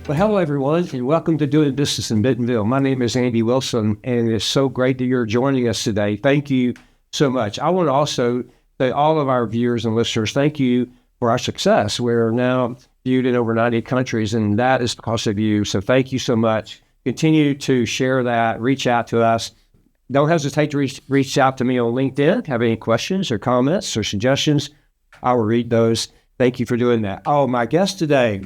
Well, hello, everyone, and welcome to Doing Business in Bentonville. My name is Andy Wilson, and it's so great that you're joining us today. Thank you so much. I want to also say all of our viewers and listeners, thank you for our success. We're now viewed in over 90 countries, and that is because of you. So thank you so much. Continue to share that, reach out to us. Don't hesitate to reach out to me on LinkedIn. Have any questions or comments or suggestions? I will read those. Thank you for doing that. Oh, my guest today,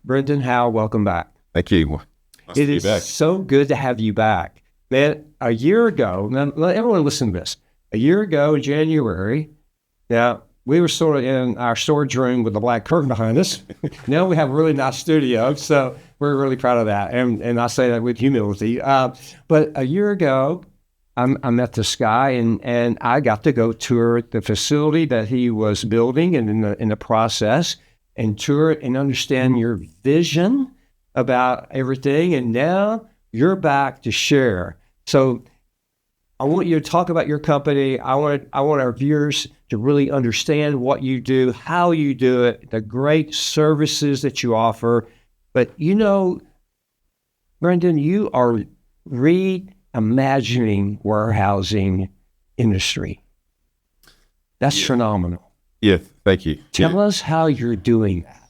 Brendan Howell, welcome back. Thank you. Nice It is so good to have you back. Man, a year ago, now let everyone listen to this. A year ago in January, now we were sort of in our storage room with the black curtain behind us. Now we have a really nice studio, so we're really proud of that. And I say that with humility. But a year ago, I met this guy, and I got to go tour the facility that he was building and in the process, and tour it and understand your vision about everything. And now you're back to share. So I want you to talk about your company. I want our viewers to really understand what you do, how you do it, the great services that you offer. But you know, Brendan, you are reimagining warehousing industry. That's phenomenal. Yeah, thank you. Tell us how you're doing that.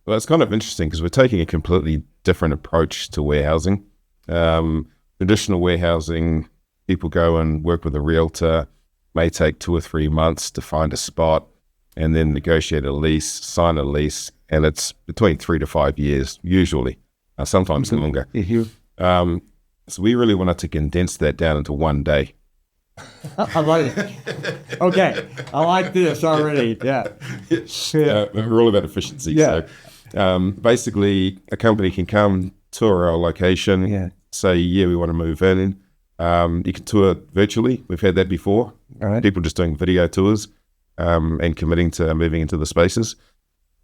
Well, it's kind of interesting because we're taking a completely different approach to warehousing. Traditional warehousing, people go and work with a realtor, may take 2 or 3 months to find a spot and then negotiate a lease, sign a lease, and it's between 3 to 5 years, usually, sometimes longer. So we really wanted to condense that down into one day. I like it. Okay, I like this already. Yeah. We're all about efficiency. Yeah. So basically, a company can come tour our location, say, we want to move in. You can tour virtually. We've had that before. All right. People just doing video tours and committing to moving into the spaces.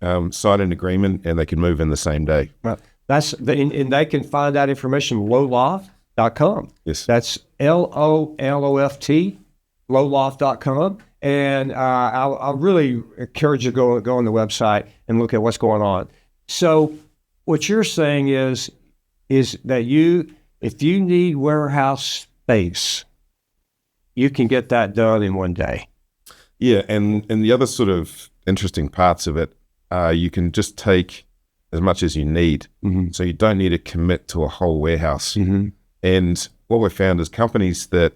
Sign an agreement, and they can move in the same day. Well, and they can find that information Loloft.com. Yes. That's Loloft, Loloft.com. And I'll really encourage you to go on the website and look at what's going on. So what you're saying is that if you need warehouse space, you can get that done in one day. Yeah, and the other sort of interesting parts of it, you can just take as much as you need. Mm-hmm. So you don't need to commit to a whole warehouse. Mm-hmm. And what we've found is companies that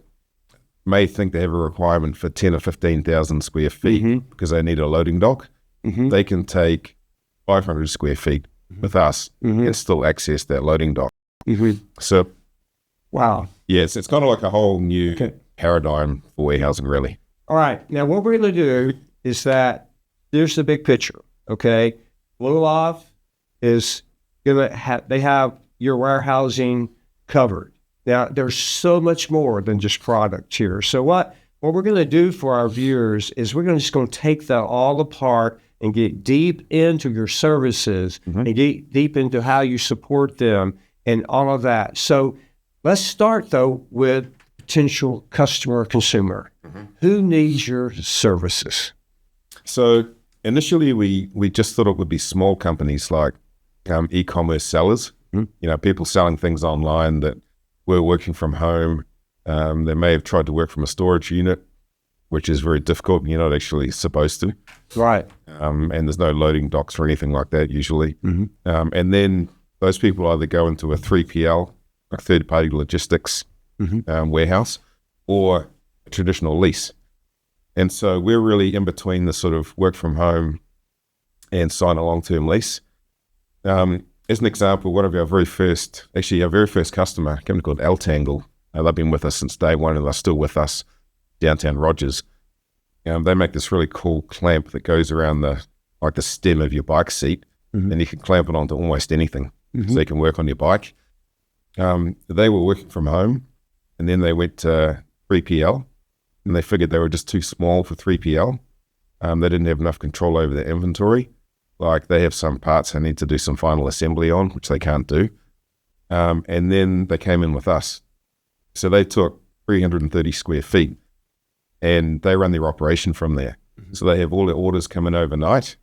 may think they have a requirement for 10 or 15,000 square feet because they need a loading dock, they can take 500 square feet with us and still access that loading dock. So, wow. Yes, it's kind of like a whole new paradigm for warehousing, really. All right. Now, what we're going to do is that there's the big picture, okay? Loloft is going to they have your warehousing covered. Now, there's so much more than just product here. So what we're going to do for our viewers is we're just going to take that all apart and get deep into your services and deep into how you support them and all of that. So let's start, though, with potential customer or consumer. Who needs your services? So initially, we just thought it would be small companies like e-commerce sellers, people selling things online that were working from home. They may have tried to work from a storage unit, which is very difficult. You're not actually supposed to. Right. And there's no loading docks or anything like that usually. And then those people either go into a 3PL, a third-party logistics warehouse, or a traditional lease. And so we're really in between the sort of work from home and sign a long-term lease. As an example, one of our very first customer, a company called Altangle, they've been with us since day one and they're still with us, downtown Rogers. They make this really cool clamp that goes around the stem of your bike seat, and you can clamp it onto almost anything. So you can work on your bike. They were working from home, and then they went to 3PL, and they figured they were just too small for 3PL. They didn't have enough control over their inventory. Like they have some parts they need to do some final assembly on, which they can't do. And then they came in with us. So they took 330 square feet and they run their operation from there. So they have all their orders come in overnight.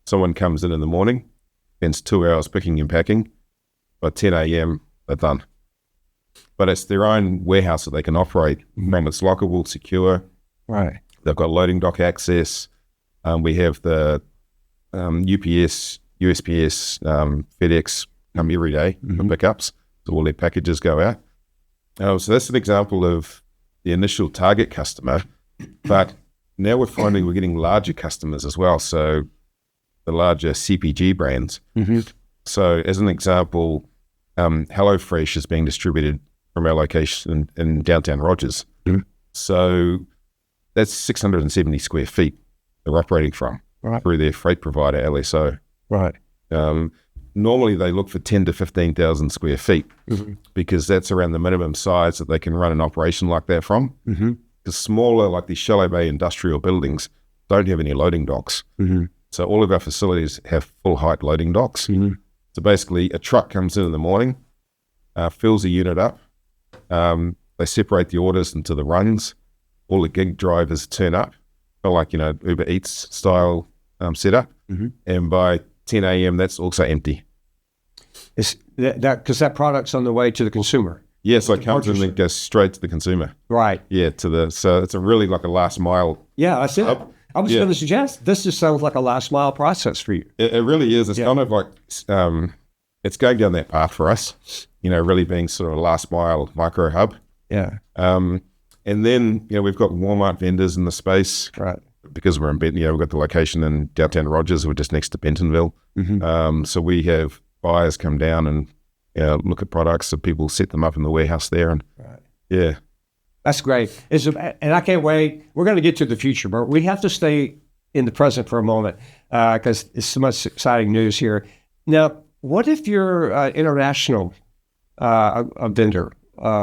Someone comes in the morning, spends 2 hours picking and packing, by 10 a.m., they're done. But it's their own warehouse that they can operate. It's lockable, secure. Right. They've got loading dock access. We have the UPS, USPS, FedEx come every day for pickups. So all their packages go out. So that's an example of the initial target customer. But now we're finding we're getting larger customers as well. So the larger CPG brands. So as an example, HelloFresh is being distributed from our location in downtown Rogers. So that's 670 square feet they're operating from through their freight provider, LSO. Right. Normally they look for 10 to 15,000 square feet because that's around the minimum size that they can run an operation like that from. Because smaller, like these shallow bay industrial buildings, don't have any loading docks. So all of our facilities have full height loading docks. So basically a truck comes in the morning, fills a unit up. They separate the orders into the runs. All the gig drivers turn up, like, Uber Eats style setup. And by 10 a.m., that's also empty. Is that because that product's on the way to the consumer? Yeah, so it comes and then goes straight to the consumer. Right. Yeah, so it's a really like a last mile. Yeah, that's it. I was going to suggest this just sounds like a last mile process for you. It really is. It's kind of like it's going down that path for us. Really being sort of a last mile micro hub. Yeah. And then we've got Walmart vendors in the space. Right. Because we're in Benton, we've got the location in downtown Rogers. We're just next to Bentonville. So we have buyers come down and look at products. So people set them up in the warehouse there. And yeah. That's great. And I can't wait. We're going to get to the future, but we have to stay in the present for a moment because it's so much exciting news here. Now, what if you're international a vendor,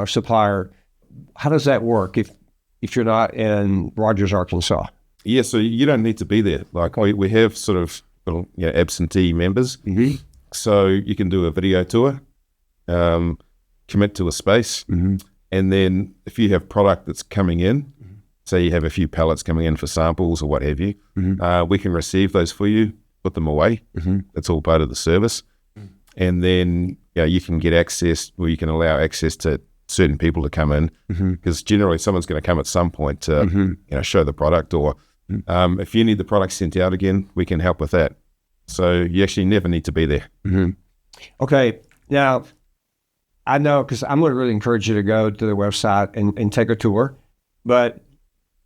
supplier? How does that work if you're not in Rogers, Arkansas? Yeah, so you don't need to be there. Like we have sort of absentee members. So you can do a video tour, commit to a space. And then if you have product that's coming in, say you have a few pallets coming in for samples or what have you, we can receive those for you, put them away. That's all part of the service. And then you can get access, or you can allow access to certain people to come in, because generally someone's going to come at some point to show the product, or if you need the product sent out again, we can help with that. So you actually never need to be there. Okay. Now, I know, because I'm going to really encourage you to go to the website and take a tour, but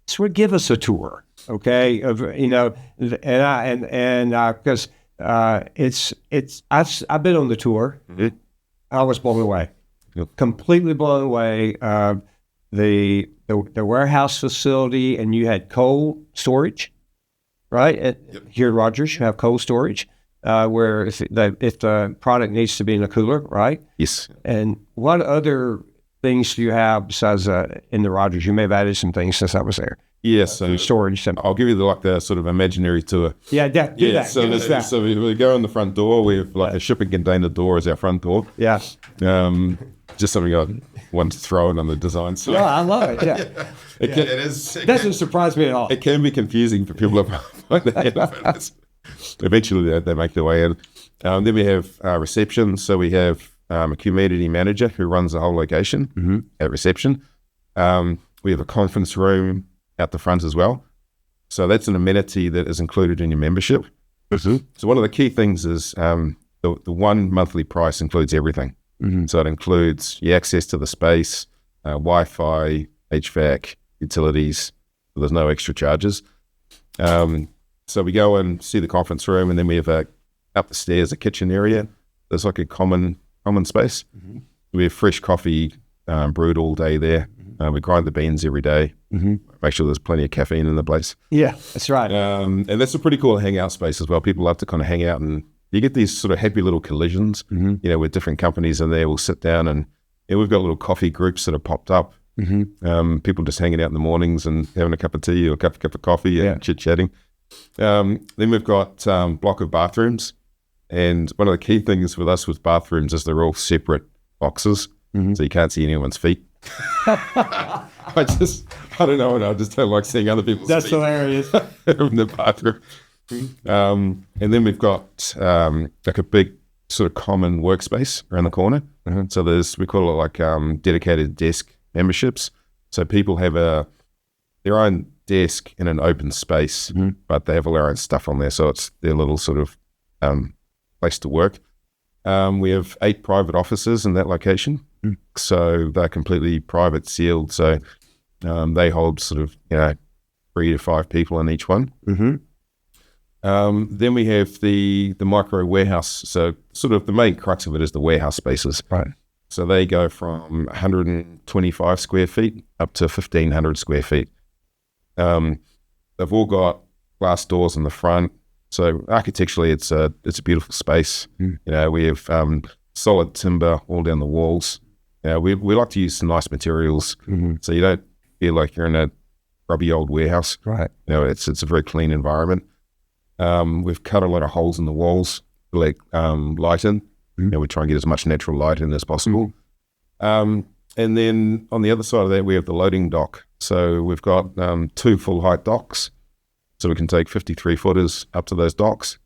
sort of give us a tour, okay? Because I've been on the tour. I was blown away, completely blown away. The warehouse facility, and you had cold storage, right? Here at Rogers, you have cold storage. Where if the product needs to be in a cooler, right? Yes. And what other things do you have besides in the Rogers? You may have added some things since I was there. Yes. So storage. I'll give you the sort of imaginary tour. Yeah, do that. So we go in the front door. We have a shipping container door as our front door. Yeah. Just something I wanted to throw in on the design side. Oh, I love it. Yeah. It is. It doesn't surprise me at all. It can be confusing for people to eventually they make their way in. Then we have reception. So we have a community manager who runs the whole location at reception. We have a conference room out the front as well. So that's an amenity that is included in your membership. So one of the key things is the 1 monthly price includes everything. So it includes your access to the space, Wi-Fi, HVAC, utilities. So there's no extra charges. So we go and see the conference room, and then we have up the stairs a kitchen area. There's like a common space. We have fresh coffee brewed all day there. We grind the beans every day. Make sure there's plenty of caffeine in the place. Yeah, that's right. And that's a pretty cool hangout space as well. People love to kind of hang out, and you get these sort of happy little collisions, with different companies in there. We'll sit down and we've got little coffee groups that have popped up. People just hanging out in the mornings and having a cup of tea or a cup of coffee and chit-chatting. Then we've got block of bathrooms, and one of the key things with us with bathrooms is they're all separate boxes, so you can't see anyone's feet. I don't know, and I just don't like seeing other people's That's feet. hilarious. In the bathroom. And then we've got like a big sort of common workspace around the corner. So we call it like dedicated desk memberships. So people have their own desk in an open space, but they have all their own stuff on there. So it's their little sort of place to work. We have 8 private offices in that location. So they're completely private, sealed. So they hold sort of, 3 to 5 people in each one. Then we have the micro warehouse. So sort of the main crux of it is the warehouse spaces. Right. So they go from 125 square feet up to 1,500 square feet. They've all got glass doors in the front. So architecturally, it's a beautiful space. We have solid timber all down the walls. We like to use some nice materials, so you don't feel like you're in a grubby old warehouse. Right. It's a very clean environment. We've cut a lot of holes in the walls to let light in. We try and get as much natural light in as possible. And then on the other side of that, we have the loading dock. So we've got 2 full height docks. So we can take 53 footers up to those docks.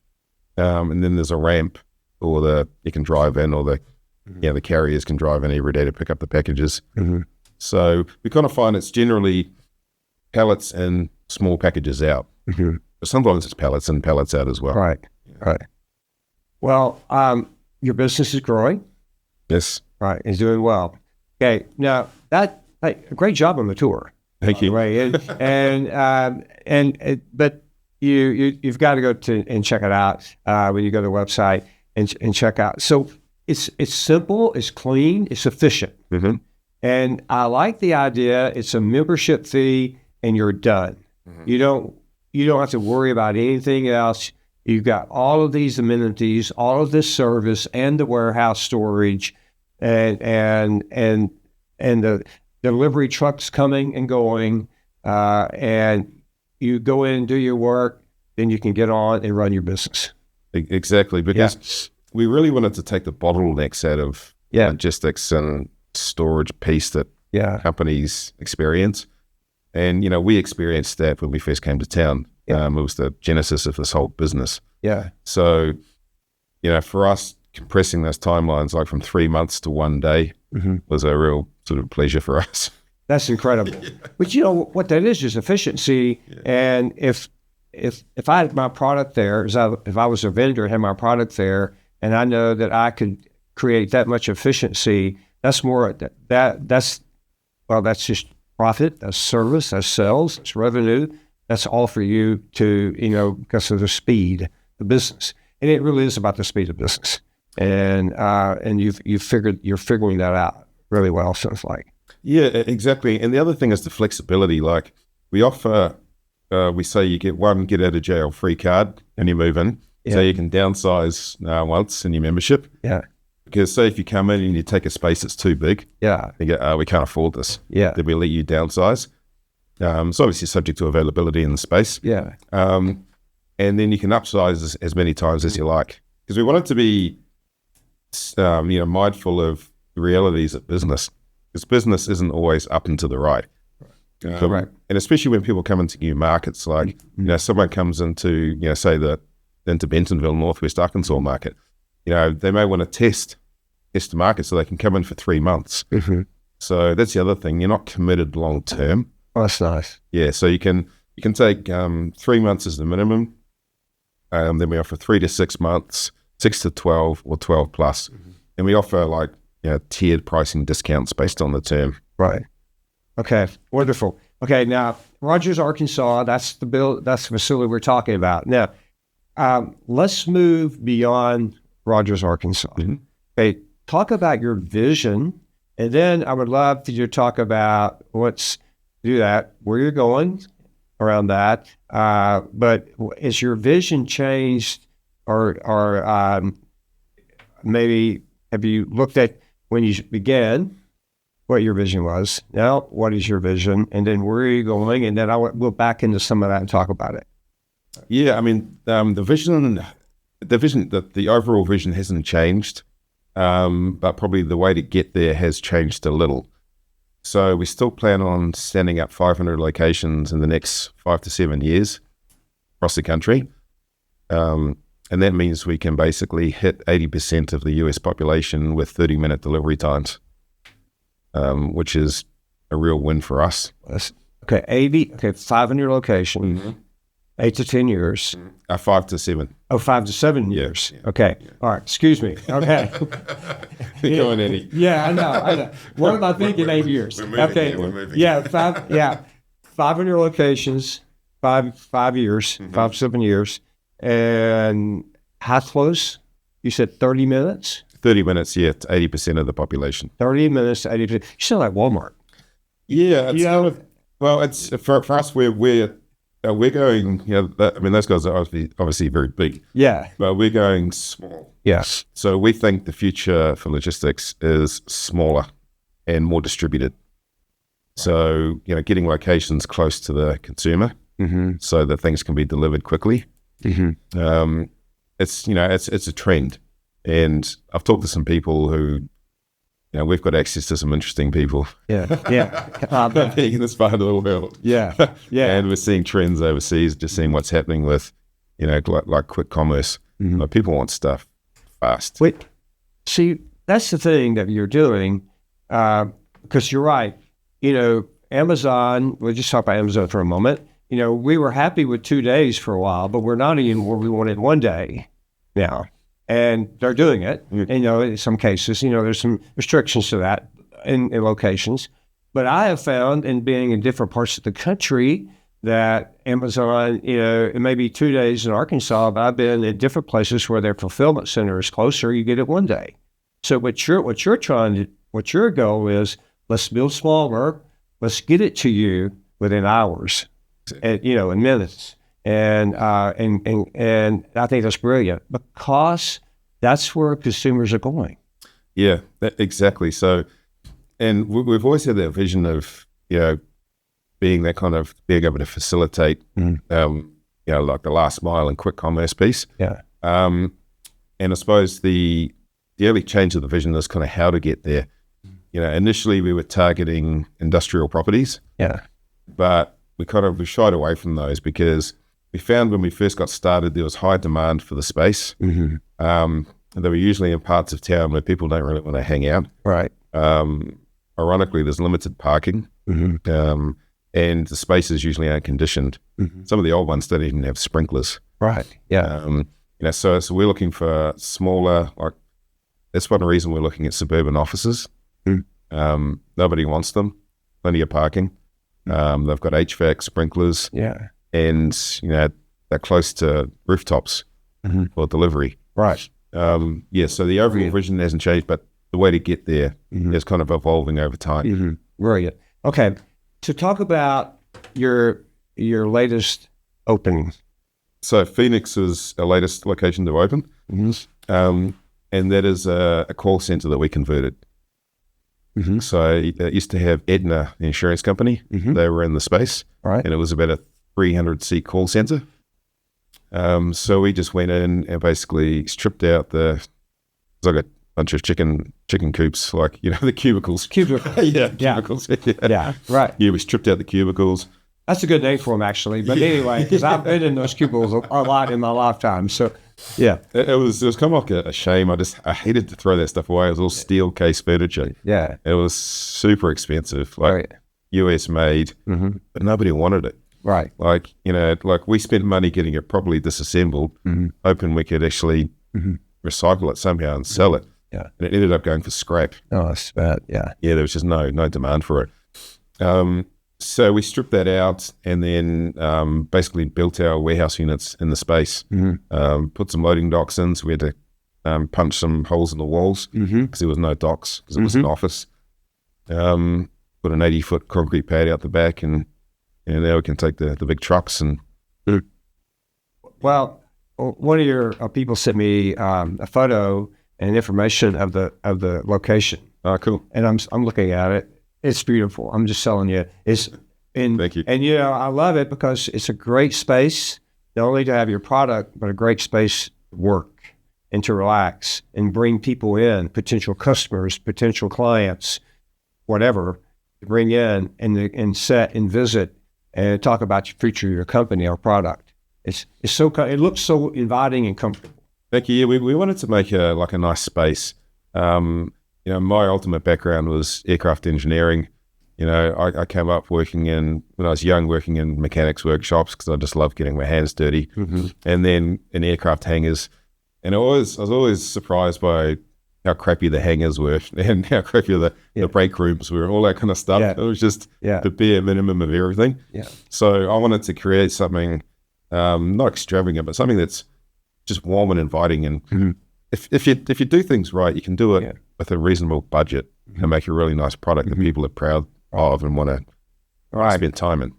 And then there's a ramp you can drive in, or the carriers can drive in every day to pick up the packages. So we kind of find it's generally pallets and small packages out. But sometimes it's pallets and pallets out as well. Right. Well, your business is growing. Yes. Right. It's doing well. Okay. Now a great job on the tour. Thank you. Right. But you've got to go and check it out when you go to the website and check out. So it's simple, it's clean, it's efficient. And I like the idea. It's a membership fee and you're done. You don't have to worry about anything else. You've got all of these amenities, all of this service, and the warehouse storage, and the delivery trucks coming and going, and you go in and do your work, then you can get on and run your business. Exactly, because we really wanted to take the bottlenecks out of logistics and storage piece that companies experience. And, we experienced that when we first came to town. It was the genesis of this whole business. So, for us, compressing those timelines, like from 3 months to 1 day, was a real sort of pleasure for us. That's incredible. But what that is efficiency. And if I had my product there, if I was a vendor and had my product there, and I know that I could create that much efficiency, that's just profit, that's service, that's sales, that's revenue. That's all for you to, because of the speed of business. And it really is about the speed of business. And you're figuring that out really well, sounds like. Yeah, exactly. And the other thing is the flexibility. Like we offer, we say you get one get out of jail free card and you move in. So you can downsize once in your membership. Because say if you come in and you take a space that's too big, you go, we can't afford this. Then we let you downsize. It's obviously subject to availability in the space. And then you can upsize as many times as you like. Because we want it to be, mindful of the realities of business. Because business isn't always up and to the right. And especially when people come into new markets, like, someone comes into, into Bentonville, Northwest Arkansas market, they may want to test the market so they can come in for 3 months. So that's the other thing. You're not committed long term. Oh, that's nice. Yeah, so you can take 3 months as the minimum. Then we offer 3 to 6 months, 6 to 12, or 12 plus. And we offer tiered pricing discounts based on the term. Right. Okay. Wonderful. Okay. Now, Rogers, Arkansas. That's the facility we're talking about. Now, let's move beyond Rogers, Arkansas. Okay. Talk about your vision, and then I would love for you to talk about where you're going around that. But has your vision changed, or maybe have you looked at when you began what your vision was? Now, what is your vision, and then where are you going? And then we'll back into some of that and talk about it. Yeah, I mean, the overall vision hasn't changed, but probably the way to get there has changed a little. So we still plan on standing up 500 locations in the next 5 to 7 years across the country. And that means we can basically hit 80% of the US population with 30-minute delivery times, which is a real win for us. Okay, 5 in your location, 8 to 10 years. 5 to 7. Oh, 5 to 7 years. Yeah. Okay. All right. Excuse me. Okay. Going Eddie. Yeah, I know. What am I thinking? 8 years. We're moving, Okay. we're moving. Yeah, 5. Yeah, 5 in your locations, 5 years, 5 7 years, and how close? You said 30 minutes. 30 minutes, yeah, to 80% of the population. 30 minutes to 80%. You sound like Walmart. Yeah, it's well, it's for us. We're going. Those guys are obviously very big. Yeah. But we're going small. Yes. So we think the future for logistics is smaller and more distributed. So, getting locations close to the consumer so that things can be delivered quickly. It's a trend. And I've talked to some people who, we've got access to some interesting people. Yeah. Being in this part of the world. Yeah. And we're seeing trends overseas, just seeing what's happening with, like quick commerce. Like people want stuff fast. Wait, see, that's the thing that you're doing, because you're right. Amazon, we'll just talk about Amazon for a moment. We were happy with 2 days for a while, but we're not anymore. We wanted 1 day now. And they're doing it. In some cases, there's some restrictions to that in locations. But I have found in being in different parts of the country that Amazon, it may be 2 days in Arkansas, but I've been in different places where their fulfillment center is closer. You get it 1 day. So what your goal is, let's build smaller. Let's get it to you within hours, and in minutes. And I think that's brilliant because that's where consumers are going. Yeah, exactly. So, and we've always had that vision of, being that kind of being able to facilitate, like the last mile and quick commerce piece. Yeah. And I suppose the early change of the vision is kind of how to get there. Initially we were targeting industrial properties. Yeah. But we shied away from those because we found when we first got started, there was high demand for the space. They were usually in parts of town where people don't really want to hang out. Right. Ironically, there's limited parking, and the space is usually air-conditioned. Some of the old ones don't even have sprinklers. Right. Yeah. So we're looking for smaller, that's one reason we're looking at suburban offices. Nobody wants them. Plenty of parking. They've got HVAC sprinklers. Yeah. And, they're close to rooftops for delivery. Right. So the overall vision hasn't changed, but the way to get there is kind of evolving over time. Brilliant. Okay. To talk about your latest opening. So Phoenix is our latest location to open. And that is a call center that we converted. So it used to have Aetna, the insurance company. They were in the space. Right. And it was about a 300-seat call center. So we just went in and basically stripped out it's like a bunch of chicken coops, like, the cubicles. Cubicles. Yeah, right. Yeah, we stripped out the cubicles. That's a good name for them, actually. But anyway, because I've been in those cubicles a lot in my lifetime. So, yeah. It was kind of like a shame. I hated to throw that stuff away. It was all steel case furniture. Yeah. It was super expensive, US made, but nobody wanted it. Right. Like we spent money getting it properly disassembled, hoping we could actually recycle it somehow and sell it. Yeah. And it ended up going for scrap. Oh, that's bad. Yeah. Yeah, there was just no demand for it. So we stripped that out and then basically built our warehouse units in the space, put some loading docks in. So we had to punch some holes in the walls because there was no docks because it was an office. Put an 80-foot concrete pad out the back and now we can take the big trucks and. Well, one of your people sent me a photo and information of the location. Oh, cool! And I'm looking at it. It's beautiful. I'm just telling you. Thank you. And I love it because it's a great space, not only to have your product, but a great space to work and to relax and bring people in, potential customers, potential clients, whatever, to bring in and set and visit and talk about your future of your company or product. It looks so inviting and comfortable. Thank you. Yeah, we wanted to make a nice space. My ultimate background was aircraft engineering. I came up when I was young, working in mechanics workshops because I just loved getting my hands dirty. And then in aircraft hangars. And I was always surprised by how crappy the hangars were and how crappy the break rooms were, all that kind of stuff. It was just the bare minimum of everything. So I wanted to create something not extravagant, but something that's just warm and inviting. And if you do things right, you can do it with a reasonable budget and make a really nice product that people are proud of and want to spend time in.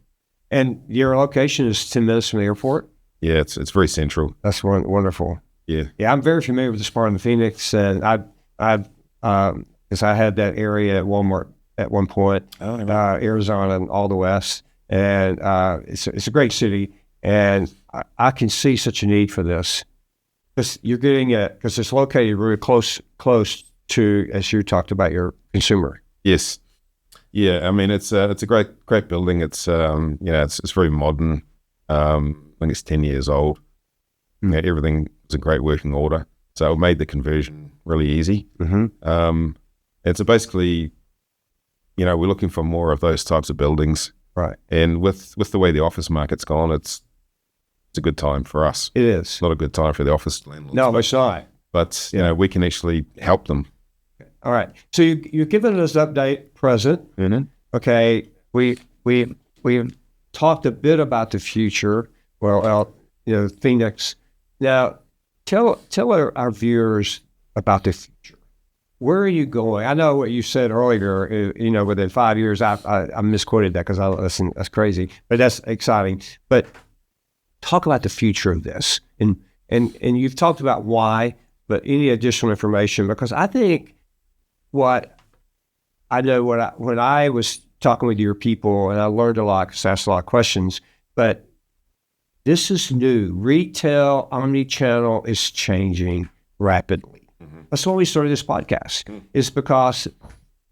And your location is 10 minutes from the airport? Yeah, it's very central. That's wonderful. Yeah, I'm very familiar with the Spartan and Phoenix, and because I had that area at Walmart at one point, Arizona and all the west, and it's a great city, and I can see such a need for this because you're getting it because it's located really close to, as you talked about, your consumer. Yes, yeah. I mean, it's a great building. It's it's very modern. I think it's 10 years old. Everything was in great working order, so it made the conversion really easy. And so basically, we're looking for more of those types of buildings, right? And with the way the office market's gone, it's a good time for us. It is. It's not a good time for the office landlords. No, it's not. But we can actually help them. All right. So you're giving us update present. Okay. We talked a bit about the future. Well, Phoenix. Now, tell our viewers about the future. Where are you going? I know what you said earlier. Within 5 years, I misquoted that because listen, that's crazy, but that's exciting. But talk about the future of this, and you've talked about why, but any additional information, because I think what I know when I was talking with your people, and I learned a lot because I asked a lot of questions, but this is new. Retail, omni-channel is changing rapidly. That's why we started this podcast. It's because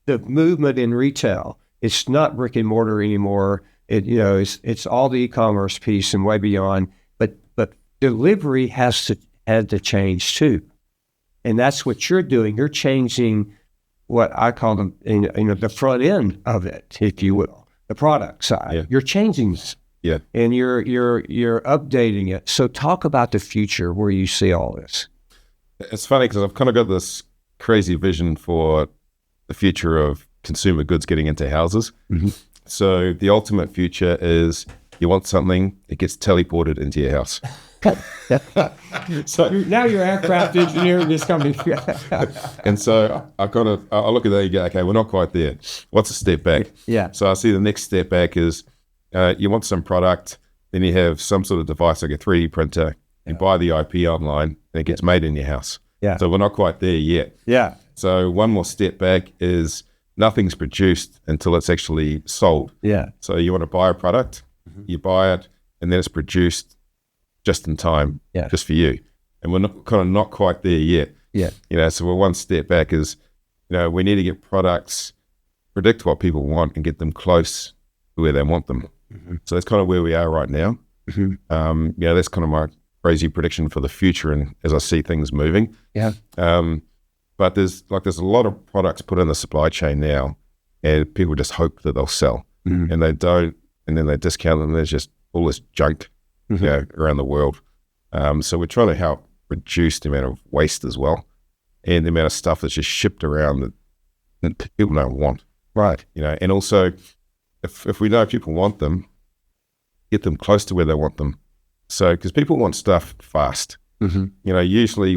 the movement in retail, it's not brick and mortar anymore. It's all the e-commerce piece and way beyond. But delivery had to change too, and that's what you're doing. You're changing what I call the front end of it, if you will, the product side. Yeah. You're changing this. Yeah. And you're updating it. So talk about the future where you see all this. It's funny because I've kind of got this crazy vision for the future of consumer goods getting into houses. So the ultimate future is you want something, it gets teleported into your house. So now you're aircraft engineering this company. And so I look at that and go, okay, we're not quite there. What's a step back? Yeah. So I see the next step back is you want some product, then you have some sort of device like a 3D printer, you buy the IP online, and it gets made in your house. Yeah. So we're not quite there yet. Yeah. So one more step back is nothing's produced until it's actually sold. Yeah. So you want to buy a product, you buy it, and then it's produced just in time, just for you. And we're not quite there yet. Yeah. So we're one step back is, we need to get products, predict what people want and get them close to where they want them. So that's kind of where we are right now. That's kind of my crazy prediction for the future and as I see things moving. Yeah. But there's a lot of products put in the supply chain now and people just hope that they'll sell and they don't, and then they discount them. There's just all this junk around the world. So we're trying to help reduce the amount of waste as well and the amount of stuff that's just shipped around that people don't want. Right. And also if we know people want them, get them close to where they want them. So, because people want stuff fast. Usually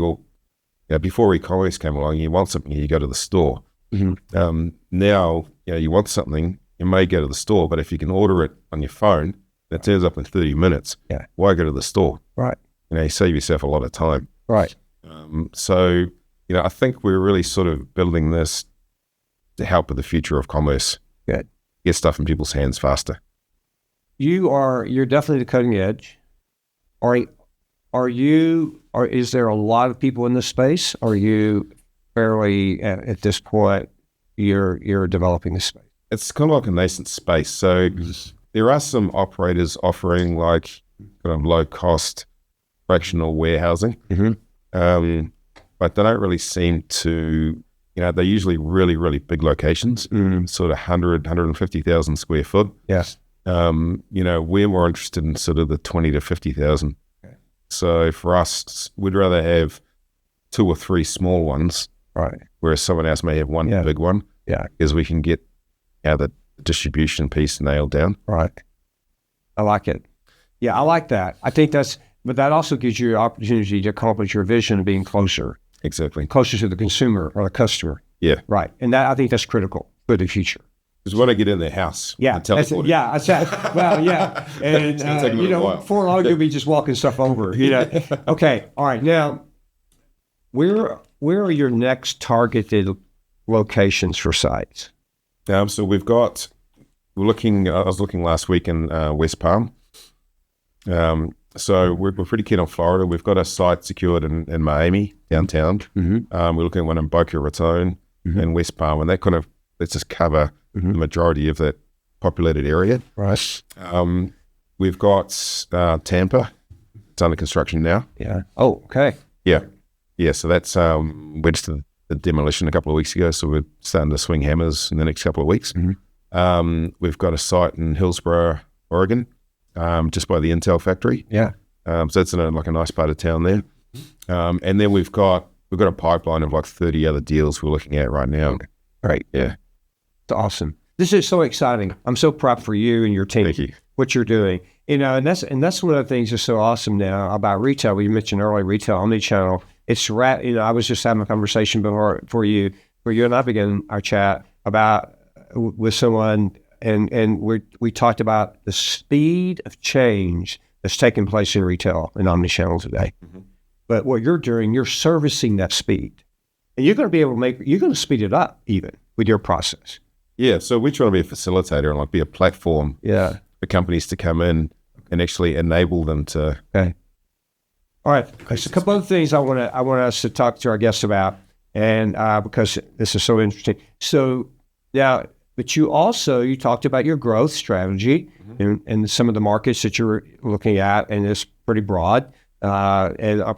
before e-commerce came along, you want something, you go to the store. Now, you want something, you may go to the store, but if you can order it on your phone, it turns up in 30 minutes. Yeah. Why go to the store? Right. You save yourself a lot of time. Right. So, I think we're really sort of building this to help with the future of commerce. Good. Get stuff in people's hands faster. You're definitely the cutting edge. Is there a lot of people in this space? Are you fairly at this point you're developing this space? It's kind of like a nascent space. So there are some operators offering like kind of low cost fractional warehousing. but they don't really seem to, they're usually really, really big locations, sort of 100, 150,000 square foot. Yes. We're more interested in sort of the 20 to 50,000. Okay. So for us, we'd rather have 2 or 3 small ones, right? Whereas someone else may have one big one, because we can get the distribution piece nailed down. Right. I like it. Yeah, I like that. I think but that also gives you the opportunity to accomplish your vision of being closer. Exactly. Closer to the consumer or the customer. Yeah. Right. And I think that's critical for the future. Because when I get in their house, I said, well, yeah. And, before long, you'll be just walking stuff over, Okay. All right. Now, where are your next targeted locations for sites? So I was looking last week in West Palm. So we're pretty keen on Florida. We've got a site secured in Miami, downtown. Mm-hmm. We're looking at one in Boca Raton and West Palm, and that kind of lets us cover the majority of that populated area. Right. We've got Tampa. It's under construction now. Yeah. Oh, okay. Yeah. Yeah, so that's we just did the demolition a couple of weeks ago, so we're starting to swing hammers in the next couple of weeks. Mm-hmm. We've got a site in Hillsboro, Oregon, just by the Intel factory. Yeah. So that's in a nice part of town there. And then we've got a pipeline of 30 other deals we're looking at right now. Okay. Right. Yeah. It's awesome. This is so exciting. I'm so proud for you and your team. Thank you. What you're doing. And that's one of the things that's so awesome now about retail. We mentioned earlier retail, omnichannel. It's I was just having a conversation before you and I began our chat with someone, and we talked about the speed of change that's taking place in retail and omnichannel today. Mm-hmm. But what you're doing, you're servicing that speed, and you're going to be able to you're going to speed it up even with your process. Yeah. So we're trying to be a facilitator and be a platform. Yeah. For companies to come in and actually enable them to. Okay. All right. There's a couple of things I want us to talk to our guests about, and because this is so interesting. So now, but you talked about your growth strategy and some of the markets that you're looking at, and it's pretty broad. But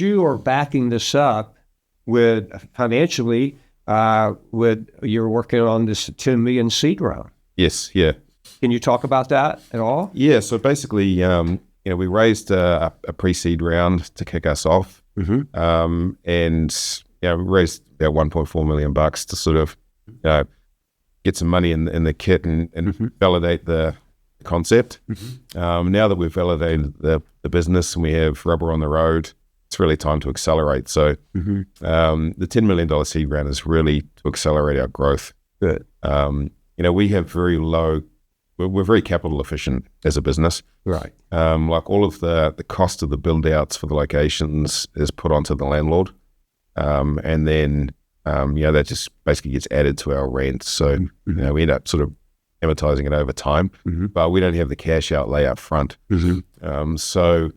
you are backing this up with financially. You're working on this 10 million seed round. Yes. Yeah. Can you talk about that at all? Yeah. So basically, we raised a pre-seed round to kick us off, and we raised about $1.4 million to sort of get some money in the kit and validate the concept. Now that we've validated the business and we have rubber on the road, it's really time to accelerate. So the $10 million seed round is really to accelerate our growth. Good. We have very low. We're very capital efficient as a business. Right. All of the cost of the build outs for the locations is put onto the landlord. And then, that just basically gets added to our rent. So, we end up sort of amortizing it over time, but we don't have the cash outlay up front. So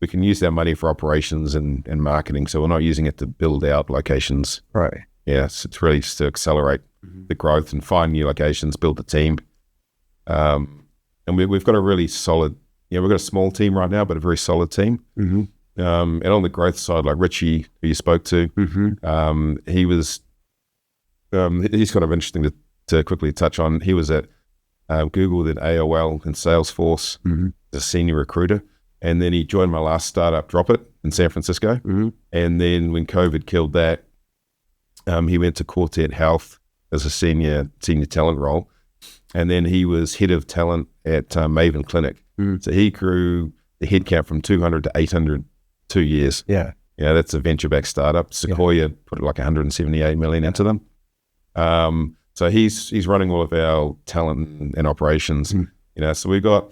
we can use that money for operations and marketing. So we're not using it to build out locations. Right. Yeah. So it's really just to accelerate the growth and find new locations, build the team. And we've got a really solid, we've got a small team right now, but a very solid team. And on the growth side, like Richie, who you spoke to, he was, he's kind of interesting to quickly touch on. He was at Google, then AOL, and Salesforce as a senior recruiter. And then he joined my last startup, Drop It, in San Francisco. And then when COVID killed that, he went to Quartet Health as a senior talent role. And then he was head of talent at Maven Clinic. So he grew the headcount from 200 to 800 2 years. Yeah. That's a venture-backed startup. Sequoia put like $178 million into them. So he's running all of our talent and operations. So we've got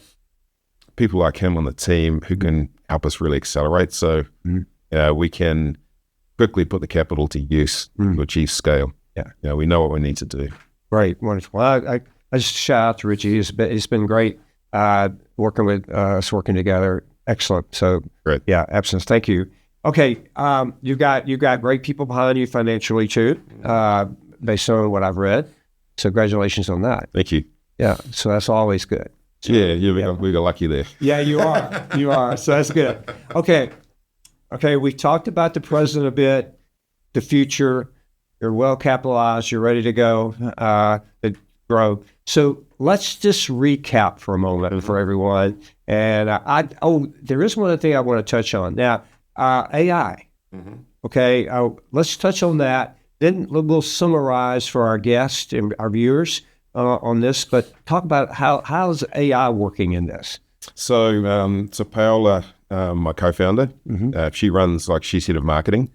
people like him on the team who can help us really accelerate. So we can quickly put the capital to use to achieve scale. Yeah. We know what we need to do. Great. Wonderful. I just shout out to Richie. It's been great working with us, working together. Excellent. So great. Yeah, absence. Thank you. Okay. You've got great people behind you financially too, based on what I've read. So congratulations on that. Thank you. Yeah. So that's always good. So, we got lucky there. Yeah, you are. You are. So that's good. Okay. okay, we talked about the present a bit, the future. You're well capitalized. You're ready to go, to grow. So let's just recap for a moment for everyone. And there is one other thing I want to touch on. Now, AI. Okay, let's touch on that. Then we'll summarize for our guests and our viewers on this. But talk about how is AI working in this? So Paola, my co-founder, she's head of marketing,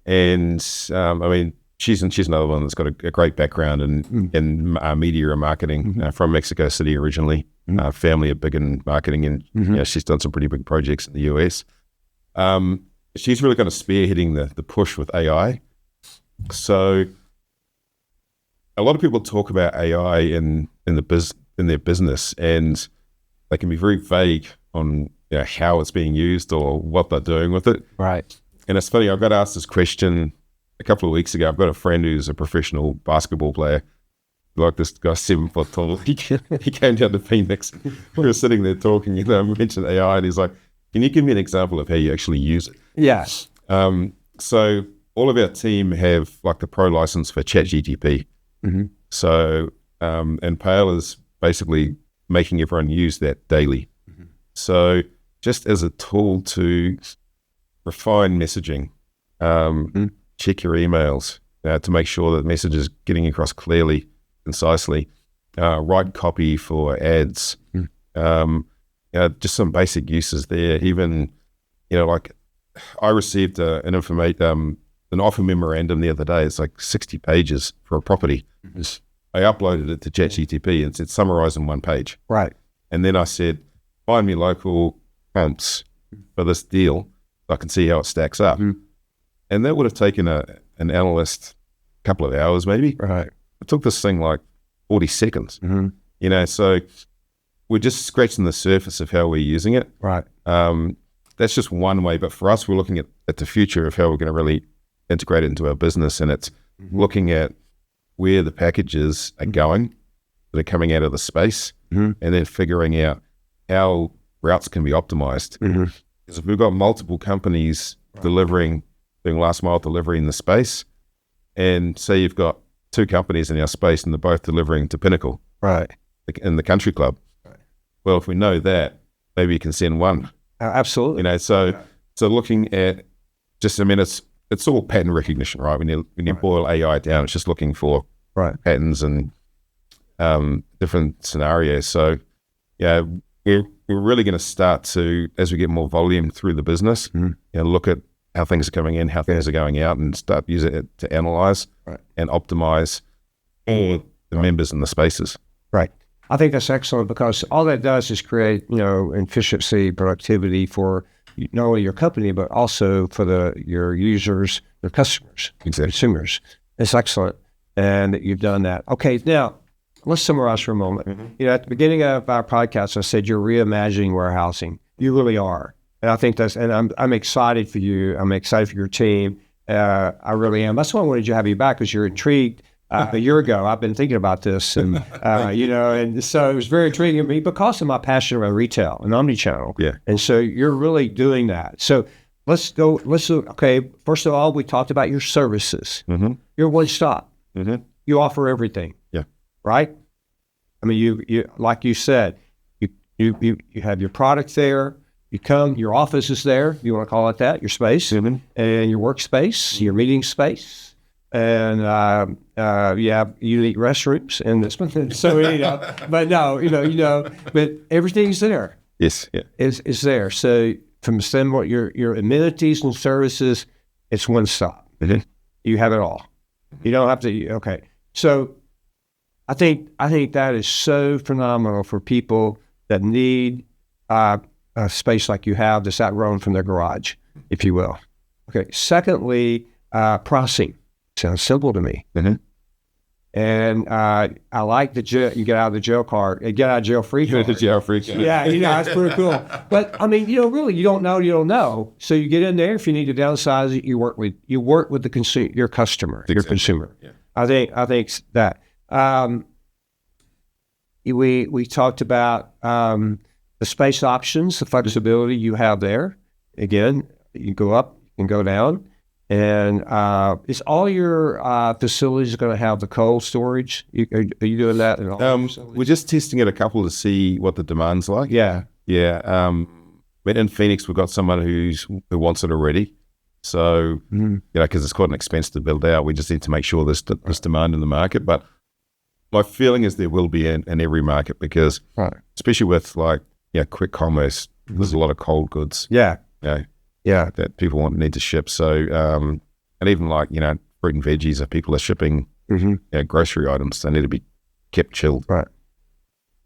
and she's another one that's got a great background in media and marketing, from Mexico City originally. Family are big in marketing, and she's done some pretty big projects in the US. She's really kind of spearheading the push with AI. So a lot of people talk about AI in their business, and they can be very vague on how it's being used or what they're doing with it. Right. And it's funny, I got asked this question a couple of weeks ago. I've got a friend who's a professional basketball player, like this guy, 7 foot tall. He came down to Phoenix. We were sitting there talking, we mentioned AI, and he's like, can you give me an example of how you actually use it? Yes. So all of our team have like the pro license for ChatGPT. So, and Paola's basically making everyone use that daily. So just as a tool to refine messaging, check your emails to make sure that the message is getting across clearly, concisely, write copy for ads, just some basic uses there. Even, like I received an offer memorandum the other day. It's like 60 pages for a property. I uploaded it to ChatGPT and said, summarize in 1 page. Right. And then I said, find me local comps for this deal so I can see how it stacks up. And that would have taken an analyst a couple of hours maybe. Right. It took this thing like 40 seconds. So we're just scratching the surface of how we're using it. Right. That's just one way. But for us, we're looking at the future of how we're going to really integrate it into our business. And it's looking at where the packages are going that are coming out of the space, and then figuring out how routes can be optimized. Because if we've got multiple companies doing last mile delivery in the space, and say you've got 2 companies in our space and they're both delivering to Pinnacle, right, in the country club. Well, if we know that, maybe you can send one. Absolutely. So looking at it's all pattern recognition, right? When you boil AI down, it's just looking for patterns and different scenarios. So we're really going to start to, as we get more volume through the business, look at how things are coming in, how things are going out, and start using it to analyze and optimize all the members in the spaces. Right. I think that's excellent, because all that does is create, efficiency, productivity for not only your company, but also for your users, your customers, consumers. It's excellent. And that you've done that. Okay. Now let's summarize for a moment. At the beginning of our podcast, I said, you're reimagining warehousing. You really are. And I think I'm excited for you. I'm excited for your team. I really am. That's why I wanted to have you back, because you're intrigued. A year ago, I've been thinking about this, and and so it was very intriguing to me because of my passion around retail and omnichannel. Yeah. And so you're really doing that. So let's go. Okay. First of all, we talked about your services. You're one stop. You offer everything. Yeah. Right. I mean, you like you said, you have your product there. You come, your office is there. You want to call it that? Your space and your workspace, your meeting space. And you have unique restrooms and this one. So but everything's there. Yes, yeah, is there. So from the standpoint, your amenities and services, it's one stop. You have it all. You don't have to. Okay, so I think that is so phenomenal for people that need a space like you have that's outgrown from their garage, if you will. Okay. Secondly, pricing. Sounds simple to me. And I like the you get out of the jail card, get out of jail free card. The jail free card. Yeah, that's pretty cool. But I mean, really, you don't know. So you get in there. If you need to downsize it, you work with the your customer, your consumer. Yeah. I think that we talked about the space options, the flexibility you have there. Again, You go up and go down. And is all your facilities going to have the cold storage? Are you doing that? In all we're just testing it a couple to see what the demand's like. Yeah. But in Phoenix, we've got someone who wants it already. So, because it's quite an expense to build out, we just need to make sure there's demand in the market. But my feeling is there will be in every market because, especially with quick commerce, there's a lot of cold goods. Yeah. That people need to ship. So, and even fruit and veggies, if people are shipping grocery items, they need to be kept chilled. Right.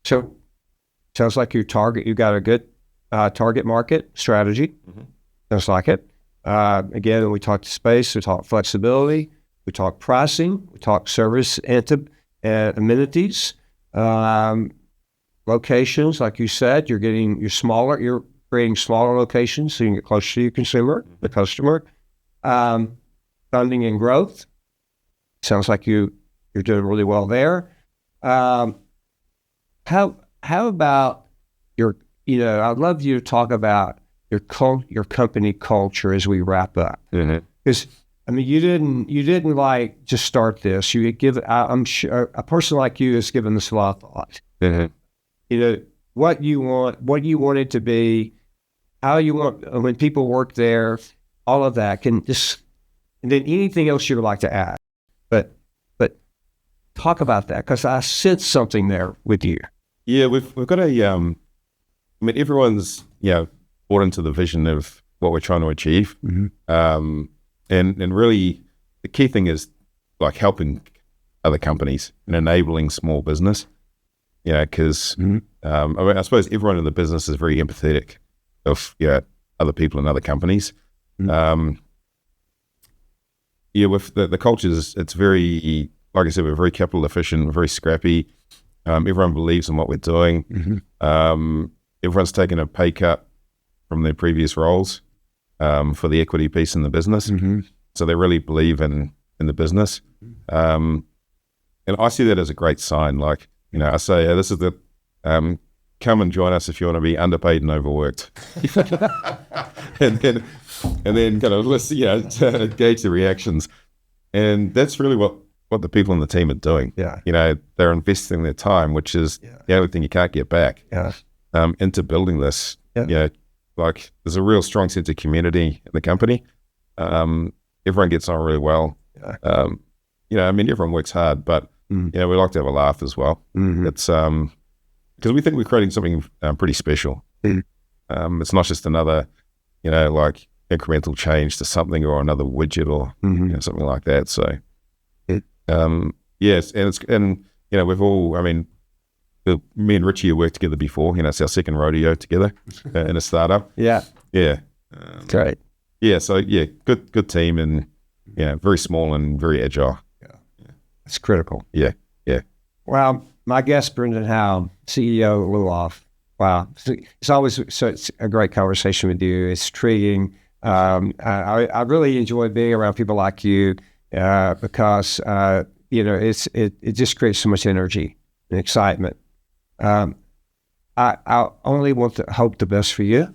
So, sounds like you got a good target market strategy. Sounds like it. Again, we talked space, we talked flexibility, we talked pricing, we talked service and amenities, locations. Like you said, you're creating smaller locations so you can get closer to your consumer, the customer. Funding and growth. Sounds like you're doing really well there. How about I'd love you to talk about your company culture as we wrap up. Because you didn't just start this. I'm sure a person like you has given this a lot of thought. What you want it to be, how you want when people work there, all of that and then anything else you would like to add. But talk about that because I sense something there with you. Yeah, we've got everyone's bought into the vision of what we're trying to achieve. And really the key thing is helping other companies and enabling small business. Because I suppose everyone in the business is very empathetic of other people in other companies. With the cultures, it's very, like I said, we're very capital efficient, very scrappy. Everyone believes in what we're doing. Everyone's taken a pay cut from their previous roles for the equity piece in the business. So they really believe in the business. And I see that as a great sign. I say, this is the, come and join us if you want to be underpaid and overworked. and then kind of gauge the reactions. And that's really what the people on the team are doing. They're investing their time, which is the only thing you can't get back, into building this. There's a real strong sense of community in the company. Everyone gets on really well. Everyone works hard, but we like to have a laugh as well. It's because we think we're creating something pretty special. It's not just another, incremental change to something or another widget or something like that. So, yes, and we've all, me and Richie have worked together before. It's our second rodeo together in a startup. Great. So good team and very small and very agile. It's critical. Yeah. Well, my guest, Brendan Howell, CEO of Loloft. Wow. It's always it's a great conversation with you. It's intriguing. I really enjoy being around people like you because, it just creates so much energy and excitement. I only want to hope the best for you.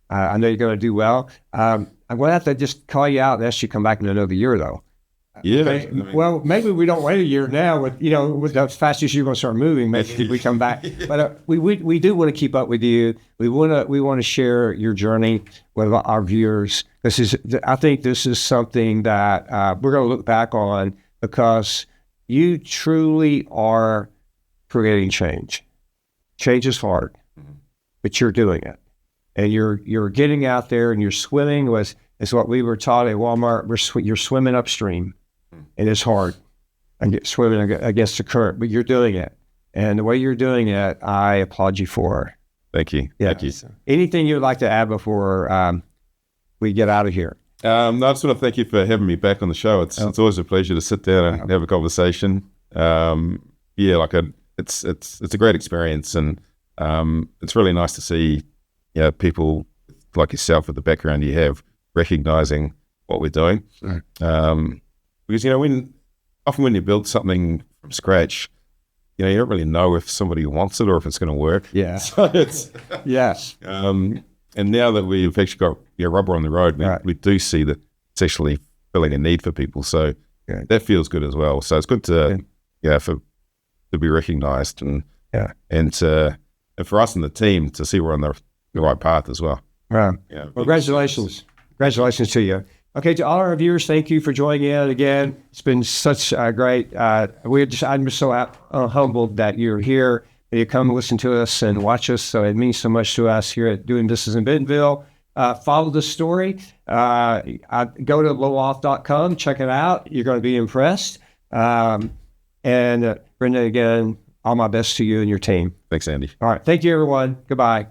I know you're going to do well. I'm going to have to just call you out and ask you to come back in another year, though. Yeah. Well, maybe we don't wait a year now with as fast as you're going to start moving, maybe we come back. But we do want to keep up with you. We want to share your journey with our viewers. I think this is something that we're going to look back on because you truly are creating change. Change is hard, but you're doing it. And you're getting out there and you're swimming with, it's what we were taught at Walmart, you're swimming upstream. And it's hard. Swimming against the current, but you're doing it. And the way you're doing it, I applaud you for. Thank you. Yeah. Thank you. Anything you'd like to add before we get out of here? I just want to thank you for having me back on the show. It's always a pleasure to sit down and have a conversation. It's a great experience, and it's really nice to see people like yourself with the background you have recognizing what we're doing. Because when you build something from scratch, you don't really know if somebody wants it or if it's going to work. Yeah. So it's And now that we've actually got rubber on the road, we do see that it's actually filling a need for people. So that feels good as well. So it's good to be recognised and for us and the team to see we're on the right path as well. Right. Yeah. Well, congratulations to you. Okay, to all our viewers, thank you for joining in again. It's been such a great. I'm just so humbled that you're here. That you come listen to us and watch us. So it means so much to us here at Doing Business in Bentonville. Follow the story. Go to Loloft.com. Check it out. You're going to be impressed. And Brendan, again, all my best to you and your team. Thanks, Andy. All right. Thank you, everyone. Goodbye.